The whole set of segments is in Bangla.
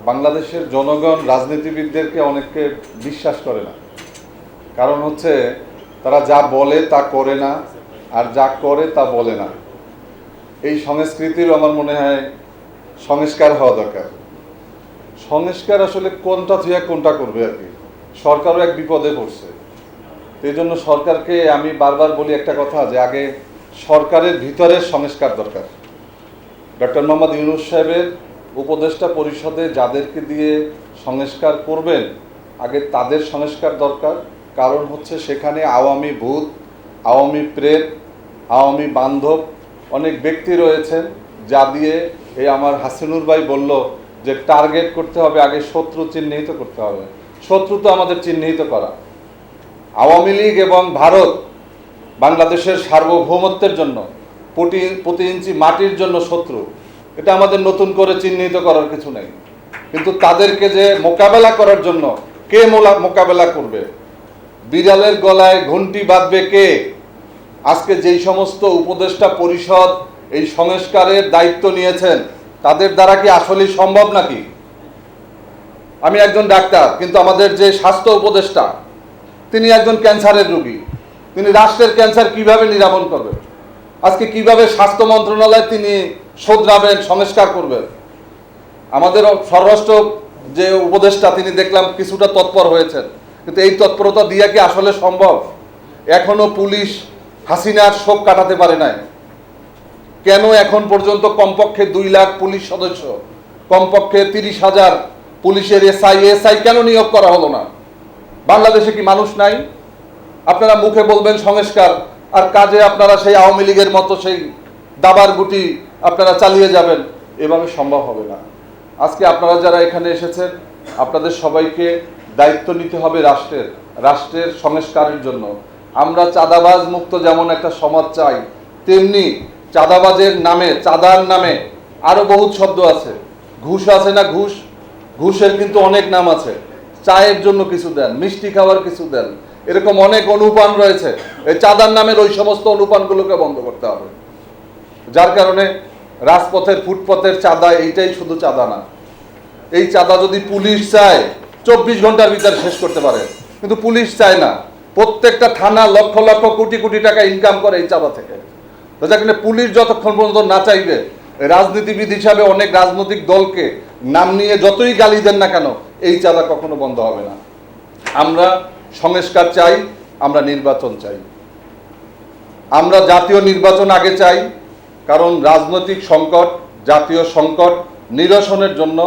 বাংলাদেশের জনগণ রাজনীতিবিদদেরকে অনেককে বিশ্বাস করে না। কারণ হচ্ছে তারা যা বলে তা করে না, আর যা করে তা বলে না। এই সংস্কৃতির আমার মনে হয় সংস্কার হওয়া দরকার। সংস্কার আসলে কোনটা থেকে কোনটা করবে আর কি। সরকারও এক বিপদে পড়ছে। এই জন্য সরকারকে আমি বারবার বলি একটা কথা, যে আগে সরকারের ভিতরের সংস্কার দরকার। ডক্টর মোহাম্মদ ইউনূস সাহেবের উপদেষ্টা পরিষদে যাদেরকে দিয়ে সংস্কার করবেন, আগে তাদের সংস্কার দরকার। কারণ হচ্ছে সেখানে আওয়ামী ভূত, আওয়ামী প্রেত, আওয়ামী বান্ধব অনেক ব্যক্তি রয়েছেন, যা দিয়ে এই আমার হাসিনুর ভাই বলল যে টার্গেট করতে হবে, আগে শত্রু চিহ্নিত করতে হবে। শত্রু তো আমাদের চিহ্নিত করা। আওয়ামী লীগ এবং ভারত বাংলাদেশের সার্বভৌমত্বের জন্য, প্রতি ইঞ্চি মাটির জন্য শত্রু। এটা আমাদের নতুন করে চিহ্নিত করার কিছু নেই। কিন্তু তাদেরকে যে মোকাবেলা করার জন্য কে মোকাবেলা করবে, বিড়ালের গলায় ঘন্টি বাঁধবে কে? আজকে যেই সমস্ত উপদেষ্টা পরিষদ এই সংস্কারের দায়িত্ব নিয়েছেন, তাদের দ্বারা কি আসলেই সম্ভব নাকি? আমি একজন ডাক্তার, কিন্তু আমাদের যে স্বাস্থ্য উপদেষ্টা, তিনি একজন ক্যান্সারের রোগী। তিনি রাষ্ট্রের ক্যান্সার কিভাবে নিরামণ করবেন? আজকে কিভাবে স্বাস্থ্য মন্ত্রণালয় তিনি শোধরাবেন, সংস্কার করবেন? আমাদের স্বরাষ্ট্র যে উপদেষ্টা, তিনি দেখলাম কিছুটা তৎপর হয়েছেন, কিন্তু এই তৎপরতা দিয়ে কি আসলে সম্ভব? এখনো পুলিশ হাসিনার শোক কাটাতে পারে নাই। কেন এখন পর্যন্ত কমপক্ষে 2 লাখ পুলিশ সদস্য, কমপক্ষে 30,000 পুলিশের এসআই কেন নিয়োগ করা হলো না? বাংলাদেশে কি মানুষ নাই? আপনারা মুখে বলবেন সংস্কার, আর কাজে আপনারা সেই আওয়ামী লীগের মতো সেই দাবার গুটি আপনারা চালিয়ে যাবেন। এভাবে সম্ভব হবে না। আজকে আপনারা যারা এখানে এসেছেন, আপনাদের সবাইকে দায়িত্ব নিতে হবে রাষ্ট্রের সংস্কারের জন্য। আমরা চাঁদাবাজ মুক্ত যেমন একটা সমাজ চাই, তেমনি চাঁদাবাজের নামে, চাঁদার নামে আরো বহুত শব্দ আছে। ঘুষ আছে না, ঘুষের কিন্তু অনেক নাম আছে। চায়ের জন্য কিছু দেন, মিষ্টি খাওয়ার কিছু দেন, এরকম অনেক অনুপান রয়েছে। এই চাঁদার নামের ওই সমস্ত অনুপানগুলোকে বন্ধ করতে হবে। যার কারণে রাজপথের, ফুটপথের চাঁদা এইটাই শুধু চাঁদা না। এই চাঁদা যদি পুলিশ চায় 24 ঘন্টার ভিতরে শেষ করতে পারে, কিন্তু পুলিশ চায় না। প্রত্যেকটা থানা লক্ষ লক্ষ কোটি কোটি টাকা ইনকাম করে এই চাঁদা থেকে। তো যার কারণে পুলিশ যতক্ষণ পর্যন্ত না চাইবে, রাজনীতিবিদ হিসাবে অনেক রাজনৈতিক দলকে নাম নিয়ে যতই গালি দেন না কেন, এই চাঁদা কখনো বন্ধ হবে না। আমরা সংস্কার চাই, আমরা নির্বাচন চাই। আমরা জাতীয় নির্বাচন আগে চাই, কারণ রাজনৈতিক সংকট, জাতীয় সংকট নিরসনের জন্য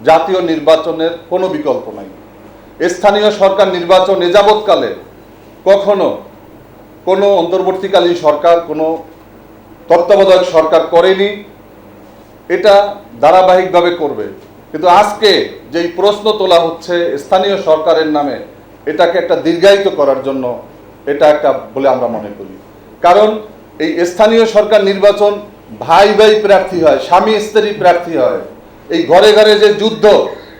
জাতীয় নির্বাচনের কোনো বিকল্প নাই। স্থানীয় সরকার নির্বাচন এ যাবৎকালে কখনো কোনো অন্তর্বর্তীকালীন সরকার, কোনো তত্ত্বাবধায়ক সরকার করেনি। এটা ধারাবাহিকভাবে করবে। কিন্তু আজকে যেই প্রশ্ন তোলা হচ্ছে স্থানীয় সরকারের নামে, এটাকে একটা দীর্ঘায়িত করার জন্য এটা একটা বলে আমরা মনে করি। কারণ এই স্থানীয় সরকার নির্বাচন ভাই ভাই প্রার্থী হয়, স্বামী স্ত্রী প্রার্থী হয়। এই ঘরে ঘরে যে যুদ্ধ,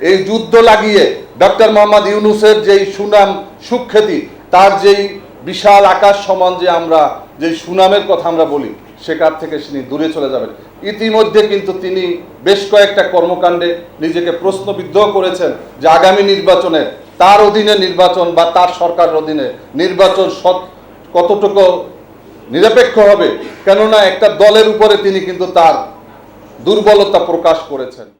এই যুদ্ধ লাগিয়ে ডক্টর মোহাম্মদ ইউনূসের যেই সুনাম সুখ্যাতি, তার যেই বিশাল আকাশ সমান যে আমরা যে সুনামের কথা আমরা বলি, সেখান থেকে তিনি দূরে চলে যাবেন। ইতিমধ্যে কিন্তু তিনি বেশ কয়েকটা কর্মকাণ্ডে নিজেকে প্রশ্নবিদ্ধ করেছেন যে আগামী নির্বাচনে তার অধীনে নির্বাচন বা তার সরকারের অধীনে নির্বাচন কতটুকু নিরপেক্ষ হবে, কেননা একটা দলের উপরে তিনি কিন্তু তার দুর্বলতা প্রকাশ করেছেন।